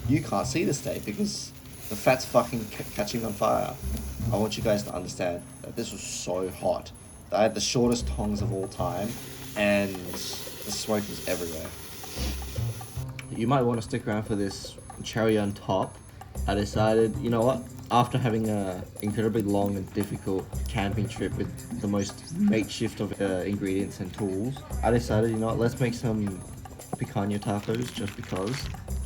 You can't see the steak because the fat's fucking catching on fire. I want you guys to understand that this was so hot. I had the shortest tongs of all time, and the smoke was everywhere. You might want to stick around for this cherry on top. I decided, you know what? After having an incredibly long and difficult camping trip with the most makeshift of ingredients and tools, I decided, you know what? Let's make some picanha tacos just because.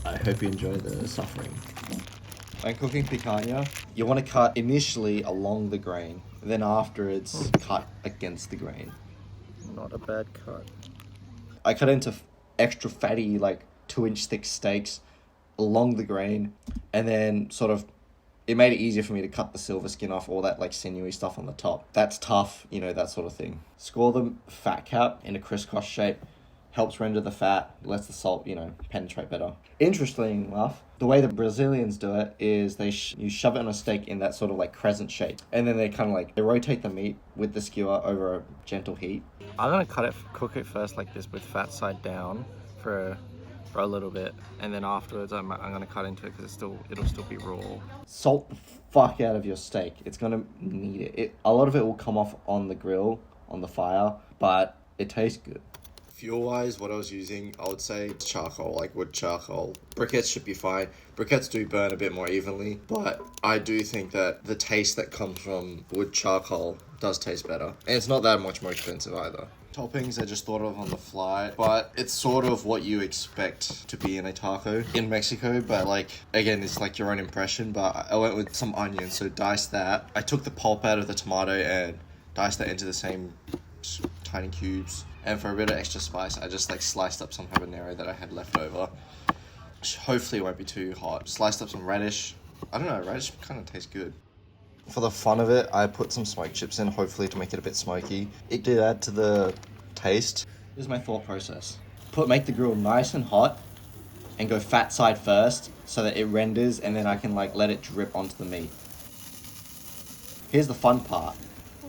I hope you enjoy the suffering. When cooking picanha, you want to cut initially along the grain, then after it's cut against the grain. Not a bad cut. I cut into extra fatty, like 2-inch thick steaks along the grain, and then sort of it made it easier for me to cut the silver skin off, all that like sinewy stuff on the top. That's tough, you know, that sort of thing. Score the fat cap in a crisscross shape, helps render the fat, lets the salt, you know, penetrate better. Interesting enough, the way the Brazilians do it is you shove it on a steak in that sort of like crescent shape, and then they kind of like, they rotate the meat with the skewer over a gentle heat. I'm gonna cook it first like this with fat side down for a little bit, and then afterwards I'm gonna cut into it because it'll still be raw. Salt the fuck out of your steak. It's gonna need it. A lot of it will come off on the grill, on the fire, but it tastes good. Fuel-wise, what I was using, I would say charcoal, like wood charcoal. Briquettes should be fine. Briquettes do burn a bit more evenly, but I do think that the taste that comes from wood charcoal does taste better. And it's not that much more expensive either. Toppings I just thought of on the fly, but it's sort of what you expect to be in a taco in Mexico, but like, again, it's like your own impression, but I went with some onions, so diced that. I took the pulp out of the tomato and diced that into the same tiny cubes. And for a bit of extra spice, I just like sliced up some habanero that I had left over. Hopefully it won't be too hot. Sliced up some radish. I don't know, radish kind of tastes good. For the fun of it, I put some smoked chips in, hopefully to make it a bit smoky. It did add to the taste. Here's my thought process. Make the grill nice and hot and go fat side first so that it renders, and then I can like let it drip onto the meat. Here's the fun part.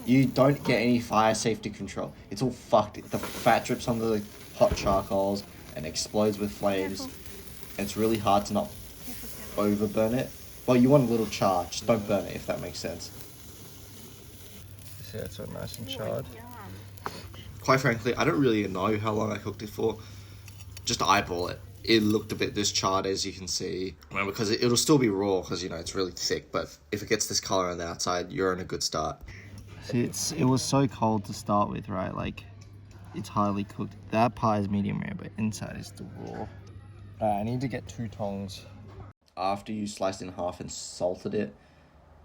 You don't get any fire safety control. It's all fucked. The fat drips onto the hot charcoals and explodes with flames. And it's really hard to not overburn it. Well, you want a little char, just don't burn it, if that makes sense. See, that's so nice and charred. Quite frankly, I don't really know how long I cooked it for. Just eyeball it. It looked a bit this charred, as you can see. Because it'll still be raw, because, you know, it's really thick. But if it gets this color on the outside, you're on a good start. See, it was so cold to start with, right? Like, it's hardly cooked. That pie is medium rare, but inside is still raw. I need to get 2 tongs. After you sliced it in half and salted it,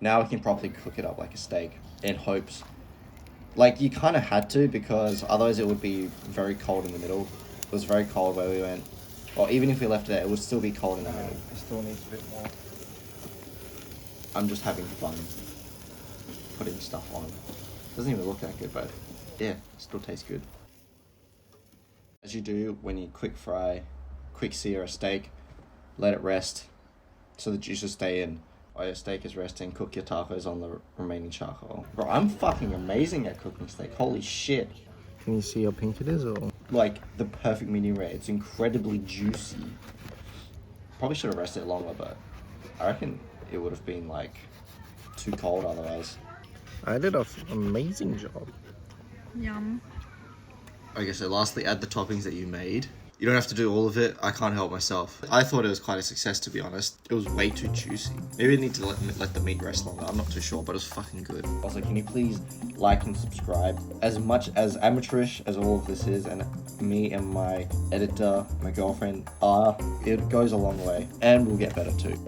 now we can properly cook it up like a steak in hopes. Like, you kind of had to, because otherwise it would be very cold in the middle. It was very cold where we went. Well, even if we left it there, it would still be cold in the middle. It still needs a bit more. I'm just having fun putting stuff on. Doesn't even look that good, but yeah, it still tastes good. As you do when you quick sear a steak, let it rest so the juices stay in. While your steak is resting, cook your tacos on the remaining charcoal. Bro, I'm fucking amazing at cooking steak. Holy shit. Can you see how pink it is, or? Like, the perfect medium rare. It's incredibly juicy. Probably should have rested it longer, but I reckon it would have been, like, too cold otherwise. I did an amazing job. Yum. Okay, so lastly, add the toppings that you made. You don't have to do all of it. I can't help myself. I thought it was quite a success, to be honest. It was way too juicy. Maybe I need to let the meat rest longer. I'm not too sure, but it was fucking good. Also, can you please like and subscribe? As much as amateurish as all of this is, and me and my editor, my girlfriend are, it goes a long way. And we'll get better too.